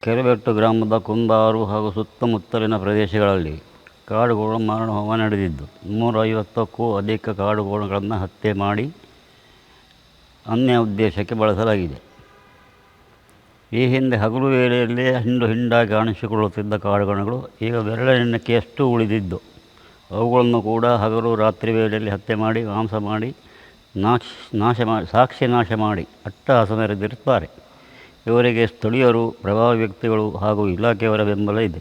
ಕೆರೆಬೆಟ್ಟು ಗ್ರಾಮದ ಕುಂದಾರು ಹಾಗೂ ಸುತ್ತಮುತ್ತಲಿನ ಪ್ರದೇಶಗಳಲ್ಲಿ ಕಾಡುಗೋಳು ಮಾರಣಹೋಮ ನಡೆದಿದ್ದು 350ಕ್ಕೂ ಅಧಿಕ ಕಾಡುಗೋಳುಗಳನ್ನು ಹತ್ಯೆ ಮಾಡಿ ಅನ್ಯ ಉದ್ದೇಶಕ್ಕೆ ಬಳಸಲಾಗಿದೆ. ಈ ಹಿಂದೆ ಹಗಲು ವೇಳೆಯಲ್ಲಿ ಹಿಂಡು ಹಿಂಡಾಗಿ ಕಾಣಿಸಿಕೊಳ್ಳುತ್ತಿದ್ದ ಕಾಡುಗೋಣಗಳು ಈಗ ಬೆರಳೆಣಿಕೆಯಷ್ಟು ಉಳಿದಿದ್ದು, ಅವುಗಳನ್ನು ಕೂಡ ಹಗಲು ರಾತ್ರಿ ವೇಳೆಯಲ್ಲಿ ಹತ್ಯೆ ಮಾಡಿ ಮಾಂಸ ಮಾಡಿ ಸಾಕ್ಷಿ ನಾಶ ಮಾಡಿ ಅಟ್ಟಹಾಸ ಮೆರೆದಿರುತ್ತಾರೆ. ಇವರಿಗೆ ಸ್ಥಳೀಯರು, ಪ್ರಭಾವಿ ವ್ಯಕ್ತಿಗಳು ಹಾಗೂ ಇಲಾಖೆಯವರ ಬೆಂಬಲ ಇದೆ.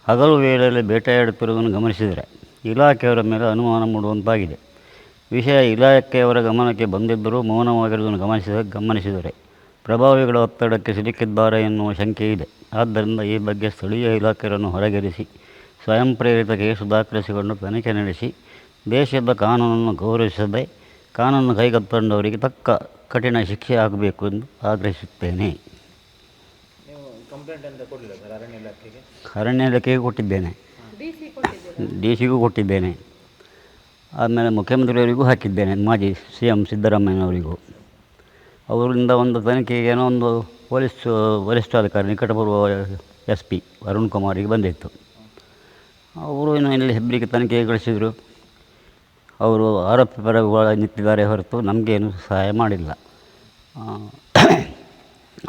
ಹಗಲು ವೇಳೆಯಲ್ಲಿ ಬೇಟೆಯಾಡುತ್ತಿರುವುದನ್ನು ಗಮನಿಸಿದರೆ ಇಲಾಖೆಯವರ ಮೇಲೆ ಅನುಮಾನ ಮೂಡುವಂತಾಗಿದೆ. ವಿಷಯ ಇಲಾಖೆಯವರ ಗಮನಕ್ಕೆ ಬಂದಿದ್ದರೂ ಮೌನವಾಗಿರುವುದನ್ನು ಗಮನಿಸಿದರೆ ಪ್ರಭಾವಿಗಳ ಒತ್ತಡಕ್ಕೆ ಸಿಲುಕಿದ್ದಾರೆ ಎನ್ನುವ ಶಂಕೆ ಇದೆ. ಆದ್ದರಿಂದ ಈ ಬಗ್ಗೆ ಸ್ಥಳೀಯ ಇಲಾಖೆಯನ್ನು ಹೊರಗೆರಿಸಿ ಸ್ವಯಂ ಪ್ರೇರಿತ ಕೇಸು ದಾಖಲಿಸಿಕೊಂಡು ತನಿಖೆ ನಡೆಸಿ ದೇಶದ ಕಾನೂನನ್ನು ಗೌರವಿಸದೆ ಕಾನೂನು ಕೈಗೆತ್ತಿಕೊಂಡವರಿಗೆ ತಕ್ಕ ಕಠಿಣ ಶಿಕ್ಷೆ ಆಗಬೇಕು ಎಂದು ಆಗ್ರಹಿಸುತ್ತೇನೆ. ಅರಣ್ಯ ಇಲಾಖೆಗೆ ಕೊಟ್ಟಿದ್ದೇನೆ, ಡಿ.ಸಿಗೂ ಕೊಟ್ಟಿದ್ದೇನೆ, ಆಮೇಲೆ ಮುಖ್ಯಮಂತ್ರಿಯವರಿಗೂ ಹಾಕಿದ್ದೇನೆ, ಮಾಜಿ CM ಸಿದ್ದರಾಮಯ್ಯನವರಿಗೂ. ಅವರಿಂದ ಒಂದು ತನಿಖೆಗೆ ಏನೋ ಒಂದು ಪೊಲೀಸ್ ವರಿಷ್ಠಾಧಿಕಾರಿ ನಿಕಟಪೂರ್ವ SP ಅರುಣ್ ಕುಮಾರಿಗೆ ಬಂದಿತ್ತು. ಅವರು ಇಲ್ಲಿ ಹೆಬ್ರಿಗೆ ತನಿಖೆಗೆ ಕಳಿಸಿದರು. ಅವರು ಆರೋಪಿ ಪರ ನಿಂತಿದ್ದಾರೆ ಹೊರತು ನಮಗೇನು ಸಹಾಯ ಮಾಡಿಲ್ಲ.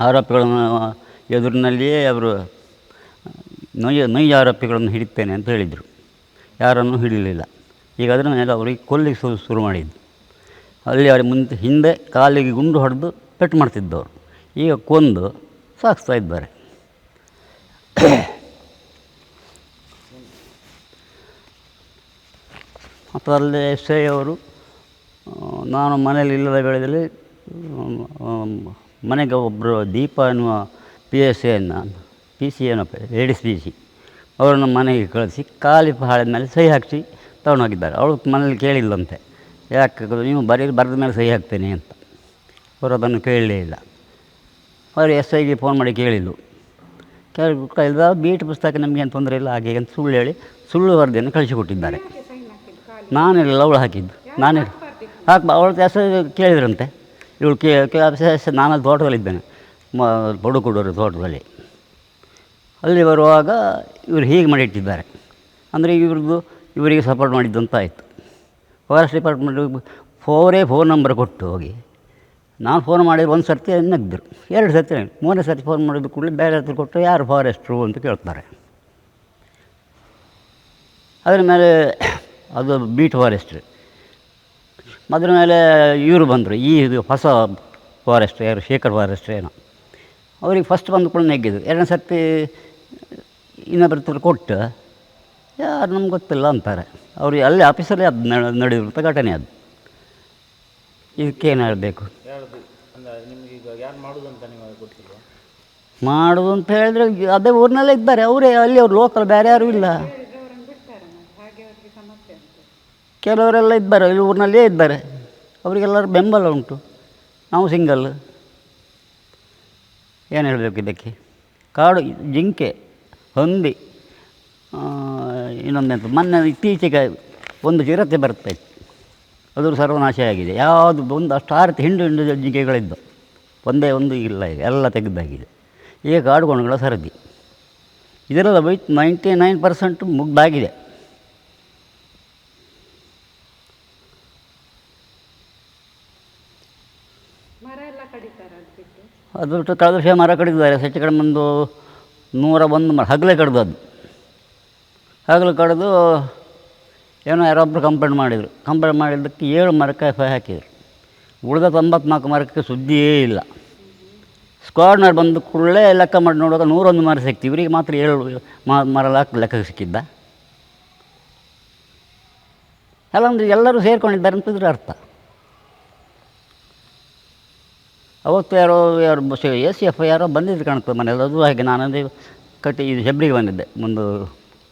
ಆರೋಪಿಗಳನ್ನು ಎದುರಿನಲ್ಲಿಯೇ ಅವರು ನೊಯ್ಯ ಆರೋಪಿಗಳನ್ನು ಹಿಡಿತೇನೆ ಅಂತ ಹೇಳಿದರು. ಯಾರನ್ನು ಹಿಡಿಯಲಿಲ್ಲ. ಈಗ ಅದರ ಮೇಲೆ ಅವರಿಗೆ ಕೊಲ್ಲಿಗೆ ಶುರು ಮಾಡಿದ್ದು. ಅಲ್ಲಿ ಅವ್ರ ಹಿಂದೆ ಕಾಲಿಗೆ ಗುಂಡು ಹೊಡೆದು ಪೆಟ್ಟು ಮಾಡ್ತಿದ್ದವರು ಈಗ ಕೊಂದು ಸಾಗಿಸ್ತಾ ಇದ್ದಾರೆ. ಮತ್ತು ಅಲ್ಲಿ SI ಅವರು ನಾನು ಮನೇಲಿ ಇಲ್ಲದ ವೇಳೆಯಲ್ಲಿ ಮನೆಗೆ ಒಬ್ಬರು ದೀಪ ಎನ್ನುವ PC ಲೇಡೀಸ್ PC ಅವರನ್ನು ಮನೆಗೆ ಕಳಿಸಿ ಕಾಲಿ ಹಾಳಿದ ಮೇಲೆ ಸಹಿ ಹಾಕಿಸಿ ತಗೊಂಡೋಗಿದ್ದಾರೆ. ಅವಳು ಮನೇಲಿ ಕೇಳಿಲ್ಲಂತೆ, ಯಾಕೆ ನೀವು ಬರೆದ ಮೇಲೆ ಸಹಿ ಹಾಕ್ತೇನೆ ಅಂತ. ಅವರು ಅದನ್ನು ಕೇಳಲೇ ಇಲ್ಲ. ಅವರು SIಗೆ ಫೋನ್ ಮಾಡಿ ಕೇಳಿದ್ದು ಬೀಟ್ ಪುಸ್ತಕ ನಮಗೇನು ತೊಂದರೆ ಇಲ್ಲ ಹಾಗೆ ಅಂತ ಸುಳ್ಳು ಹೇಳಿ ಸುಳ್ಳು ವರದಿಯನ್ನು ಕಳಿಸಿಕೊಟ್ಟಿದ್ದಾರೆ. ನಾನಿಲ್ಲ, ಅವಳು ಹಾಕಿದ್ದು. ನಾನೇ ಅವಳು ಕೇಳಿದ್ರಂತೆ. ಇವಳು ನಾನು ತೋಟದಲ್ಲಿದ್ದೇನೆ, ಬಡುಕುಡೂರು ತೋಟದಲ್ಲಿ. ಅಲ್ಲಿ ಬರುವಾಗ ಇವರು ಹೀಗೆ ಮಾಡಿಟ್ಟಿದ್ದಾರೆ. ಅಂದರೆ ಇವರಿಗೆ ಸಪೋರ್ಟ್ ಮಾಡಿದ್ದಂತ ಆಯಿತು. ಫಾರೆಸ್ಟ್ ಡಿಪಾರ್ಟ್ಮೆಂಟ್ ಫೋನ್ ನಂಬರ್ ಕೊಟ್ಟು ಹೋಗಿ ನಾನು ಫೋನ್ ಮಾಡಿದ್ರೆ ಒಂದು ಸರ್ತಿ ನಗ್ದರು, 2 ಸರ್ತಿ, 3ನೇ ಸರ್ತಿ ಫೋನ್ ಮಾಡಿದ ಕೂಡಲೇ ಬೇರೆ ಹತ್ರ ಕೊಟ್ಟು ಯಾರು ಫಾರೆಸ್ಟ್ರು ಅಂತ ಕೇಳ್ತಾರೆ. ಅದರ ಮೇಲೆ ಅದು ಬೀಟ್ ಫಾರೆಸ್ಟ್. ಅದರ ಮೇಲೆ ಇವರು ಬಂದರು, ಇದು ಹೊಸ ಫಾರೆಸ್ಟ್ ಯಾರು ಶೇಖರ್ ಫಾರೆಸ್ಟ್ ಏನೋ. ಅವ್ರಿಗೆ ಫಸ್ಟ್ ಬಂದು ಕೂಡ ನೆಗ್ಗಿದ್ದು. 2ನೇ ಸರ್ತಿ ಇನ್ನೊಬ್ಬರ ಹತ್ರ ಕೊಟ್ಟು ಯಾರು ನಮ್ಗೆ ಗೊತ್ತಿಲ್ಲ ಅಂತಾರೆ. ಅವ್ರಿಗೆ ಅಲ್ಲಿ ಆಫೀಸಲ್ಲೇ ಅದು ನಡೆದಿರುವಂಥ ಘಟನೆ ಅದು. ಇದಕ್ಕೇನು ಹೇಳಬೇಕು? ಮಾಡೋದು ಅಂತ ಹೇಳಿದ್ರೆ ಅದೇ ಊರಿನಲ್ಲೇ ಇದ್ದಾರೆ ಅವರೇ, ಅಲ್ಲಿ ಅವ್ರು ಲೋಕಲ್, ಬೇರೆ ಯಾರೂ ಇಲ್ಲ. ಕೆಲವರೆಲ್ಲ ಇದ್ದಾರೆ, ಇಲ್ಲಿ ಊರಿನಲ್ಲೇ ಇದ್ದಾರೆ, ಅವರಿಗೆಲ್ಲರೂ ಬೆಂಬಲ ಉಂಟು. ನಾವು ಸಿಂಗಲ್. ಏನು ಹೇಳಬೇಕು ಇದಕ್ಕೆ? ಕಾಡು ಜಿಂಕೆ, ಹಂದಿ, ಇನ್ನೊಂದೆಂತ ಮೊನ್ನೆ ಇತ್ತೀಚೆಗೆ ಒಂದು ಚಿರತೆ ಬರ್ತಾಯಿತ್ತು, ಅದು ಸರ್ವನಾಶ ಆಗಿದೆ. ಯಾವುದು ಒಂದು ಅಷ್ಟು ಆರತಿ ಹಿಂಡು ಜಿಂಕೆಗಳಿದ್ದು ಒಂದೇ ಒಂದು ಇಲ್ಲ, ಈಗ ಎಲ್ಲ ತೆಗೆದಾಗಿದೆ. ಈಗ ಕಾಡುಗೋಣಗಳ ಸರದಿ ಇದರೆಲ್ಲ 99% ಮುಗ್ದಾಗಿದೆ. ಅದು ಬಿಟ್ಟು ಕಳೆದ ವರ್ಷ ಮರ ಕಡಿದಿದ್ದಾರೆ. ಹೆಚ್ಚು ಕಡಿಮೆ ಒಂದು 101 ಮರ ಹಗಲೇ ಕಡ್ದು. ಅದು ಹಗಲು ಕಡಿದು ಏನೋ ಯಾರೊಬ್ಬರು ಕಂಪ್ಲೇಂಟ್ ಮಾಡಿದರು. ಕಂಪ್ಲೇಂಟ್ ಮಾಡಿದ್ದಕ್ಕೆ 7 ಮರಕ್ಕೆ FI ಹಾಕಿದರು. ಉಳಿದ 94 ಮರಕ್ಕೆ ಸುದ್ದಿಯೇ ಇಲ್ಲ. ಸ್ಕ್ವಾಡ್ನವ್ರು ಬಂದ ಕೂಡಲೇ ಲೆಕ್ಕ ಮಾಡಿ ನೋಡುವಾಗ 101 ಮರ ಸಿಕ್ತು. ಇವರಿಗೆ ಮಾತ್ರ 7 ಮರ ಲೆಕ್ಕಕ್ಕೆ ಸಿಕ್ಕಿದ್ದ. ಎಲ್ಲ ಅಂದರೆ ಎಲ್ಲರೂ ಸೇರ್ಕೊಂಡಿದ್ದಾರೆ ಅಂತಿದ್ರೆ ಅರ್ಥ. ಅವತ್ತು ಯಾರೋ ACF ಯಾರೋ ಬಂದಿದ್ದು ಕಾಣ್ತದೆ ಮನೆಯಲ್ಲಿ. ಅದು ಹಾಗೆ ನಾನಂದರೆ ಇದು ಹೆಬ್ರಿಗೆ ಬಂದಿದ್ದೆ ಒಂದು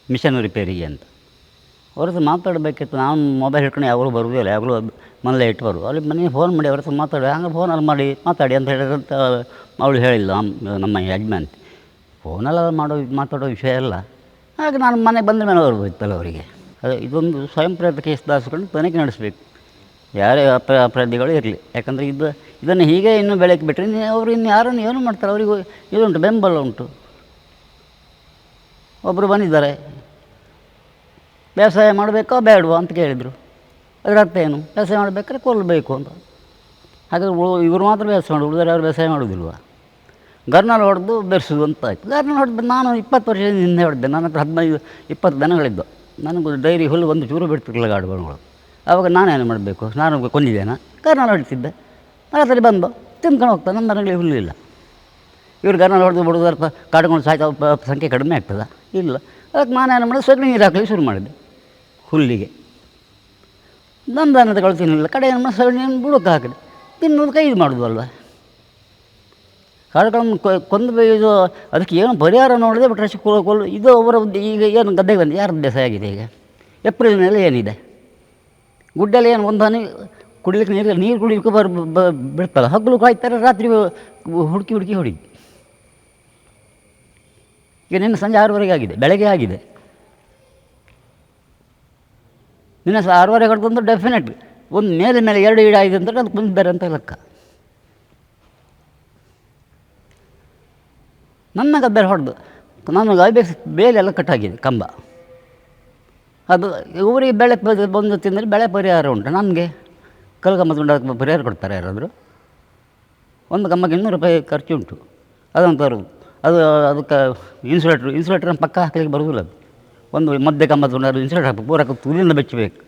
ಮಿಷನ್ ರಿಪೇರಿಗೆ ಅಂತ. ಅವ್ರ ಹತ್ರ ಮಾತಾಡಬೇಕಿತ್ತು. ನಾನು ಮೊಬೈಲ್ ಹಿಡ್ಕೊಂಡು ಯಾವಾಗಲೂ ಬರುವುದಿಲ್ಲ, ಯಾವಾಗಲೂ ಮನೇಲೆ ಇಟ್ಟು ಬರು. ಅಲ್ಲಿ ಮನೆಗೆ ಫೋನ್ ಮಾಡಿ ಅವ್ರ ಹತ್ರ ಮಾತಾಡಿ, ಹಂಗೆ ಫೋನಲ್ಲಿ ಮಾತಾಡಿ ಅಂತ ಹೇಳಿದ್ರಂತ ಅವಳು ಹೇಳಿಲ್ಲ ನಮ್ಮ ಯಜಮಾನ್ತಿ. ಫೋನೆಲ್ಲ ಮಾತಾಡೋ ವಿಷಯ ಅಲ್ಲ. ಹಾಗೆ ನಾನು ಮನೆಗೆ ಬಂದ ಮೇಲೆ ಬರ್ಬೋದಿತ್ತಲ್ಲ ಅವರಿಗೆ. ಅದು ಇದೊಂದು ಸ್ವಯಂ ಪ್ರೇರಿತ ಕೇಸ್ ದಾಸ್ಕೊಂಡು ತನಿಖೆ ನಡೆಸಬೇಕು, ಯಾರೇ ಅಪರಾಧಿಗಳು ಇರಲಿ. ಯಾಕಂದರೆ ಇದನ್ನು ಹೀಗೆ ಇನ್ನೂ ಬೆಳಕ್ಕೆ ಬಿಟ್ಟರೆ ಅವರು ಇನ್ನು ಯಾರನ್ನು ಏನು ಮಾಡ್ತಾರೆ? ಅವರಿಗೂ ಇದುಂಟು, ಬೆಂಬಲ ಉಂಟು. ಒಬ್ಬರು ಬಂದಿದ್ದಾರೆ, ವ್ಯವಸಾಯ ಮಾಡಬೇಕೋ ಬೇಡವೋ ಅಂತ ಕೇಳಿದರು. ಅದರ ಅರ್ಥ ಏನು? ವ್ಯವಸಾಯ ಮಾಡಬೇಕಾದ್ರೆ ಕೊಲ್ಲಬೇಕು ಅಂತ. ಹಾಗಾದ್ರೆ ಇವರು ಮಾತ್ರ ವ್ಯವಸಾಯ ಮಾಡೋದು, ಉಳಿದರೆ ಯಾರು ವ್ಯವಸಾಯ ಮಾಡೋದಿಲ್ವ? ಗರ್ನಲ್ಲಿ ಹೊಡೆದು ಬೆರೆಸೋದು ಅಂತ ಆಯಿತು. ಗರ್ನಲ್ಲಿ ಹೊಡೆದು ನಾನು 20 ವರ್ಷದ ಹಿಂದೆ ಹೊಡೆದೆ. ನನ್ನ ಹತ್ರ 15-20 ದನಗಳಿದ್ದು. ನನಗೂ ಡೈರಿ ಹುಲ್ಲು ಒಂದು ಚೂರು ಬಿಡ್ತಿರಲಿಲ್ಲ ಗಾಡುಗಳು. ಆವಾಗ ನಾನೇನು ಮಾಡಬೇಕು? ನಾನು ಕೊಂದಿದ್ದೇನೆ, ಗರ್ನಲ್ಲಿ ಹೊಡಿತಿದ್ದೆ. ರಾತ್ರಿ ಬಂದು ತಿನ್ಕೊಂಡು ಹೋಗ್ತಾನೆ, ನನ್ನ ದನಗಳಿಗೆ ಹುಲ್ಲು ಇಲ್ಲ. ಇವ್ರು ಗರ್ನಲ್ಲಿ ಹೊಡೆದು ಬಿಡೋದು ಅರ್ಥ ಕಾಡುಕೊಂಡು ಸಾಯ್ತಾ ಸಂಖ್ಯೆ ಕಡಿಮೆ ಆಗ್ತದ? ಇಲ್ಲ. ಅದಕ್ಕೆ ನಾನೇನು ಮಾಡಿದೆ, ಸಗಣಿ ನೀರು ಹಾಕಲಿಕ್ಕೆ ಶುರು ಮಾಡಿದೆ ಹುಲ್ಲಿಗೆ. ನನ್ನ ದನದ ತಿನ್ನಲಿಲ್ಲ, ಕಡೆ ಏನು ಮಾಡಿ ಸಗಣಿಯನ್ನು ಬುಡಕ್ಕೆ ಹಾಕಿದೆ. ತಿನ್ನೋದು ಕೈದು ಮಾಡೋದು ಅಲ್ವ? ಕಾಡುಗಳನ್ನು ಕೊಂದು ಇದು ಅದಕ್ಕೆ ಏನು ಪರಿಹಾರ ನೋಡಿದೆ ಬಿಟ್ಟರೆ ಕೊಲ್ಲು ಇದು ಅವರ ಈಗ ಏನು ಗದ್ದೆಗೆ ಬಂದು ಯಾರು ಬೇಸಾಯ ಆಗಿದೆ? ಈಗ ಏಪ್ರಿಲ್ನಲ್ಲಿ ಏನಿದೆ? ಗುಡ್ಡಲ್ಲಿ ಏನು ಒಂದು ಹನಿ ಕುಡಿಲಿಕ್ಕೆ ನೀರು ಕುಡಿಲಿಕ್ಕೆ ಬಿಡ್ತಲ್ಲ, ಹಗಲು ಕಾಯ್ತಾರೆ, ರಾತ್ರಿ ಹುಡುಕಿ ಹೊಡಿ. ಈಗ ನಿನ್ನೆ ಸಂಜೆ 6ವರೆಗೆ ಆಗಿದೆ, ಬೆಳಗ್ಗೆ ಆಗಿದೆ. ನಿನ್ನೆ 6ವರೆಗೆ ಹೊಡೆದಂದ್ರೆ ಡೆಫಿನೆಟ್ ಒಂದು ಮೇಲೆ 2 ಈಡು ಆಗಿದೆ ಅಂತ ಅದಕ್ಕೆ ಬಂದಿದ್ದಾರೆ ಅಂತ ಲೆಕ್ಕ. ನನ್ನ ಗದ್ದೆ ಹೊಡೆದು ನಾನು ಬೇಲೆಲ್ಲ ಕಟ್ಟಾಗಿದೆ ಕಂಬ. ಅದು ಊರಿಗೆ ಬೆಳೆ ಬಂದು ತಿಂದರೆ ಬೆಳೆ ಪರಿಹಾರ ಉಂಟು. ನನಗೆ ಕಲ್ಕಂಬ ತುಂಡು ಪರಿಹಾರ ಕೊಡ್ತಾರೆ ಯಾರಾದರೂ? ಒಂದು ಕಂಬಕ್ಕೆ 200 ರೂಪಾಯಿ ಖರ್ಚು ಉಂಟು. ಅದನ್ನು ತರೋದು, ಅದಕ್ಕೆ ಇನ್ಸುಲೇಟ್ರ್ ಪಕ್ಕ ಹಾಕಲಿಕ್ಕೆ ಬರೋದಿಲ್ಲ. ಅದು ಒಂದು ಮಧ್ಯೆ ಕಂಬ ತುಂಡು ಅದು ಇನ್ಸುಲೇಟ್ರ್ ಹಾಕಬೇಕು, ಪೂರಕ್ಕೆ ತುದಿಯಿಂದ ಬೆಚ್ಚಬೇಕು.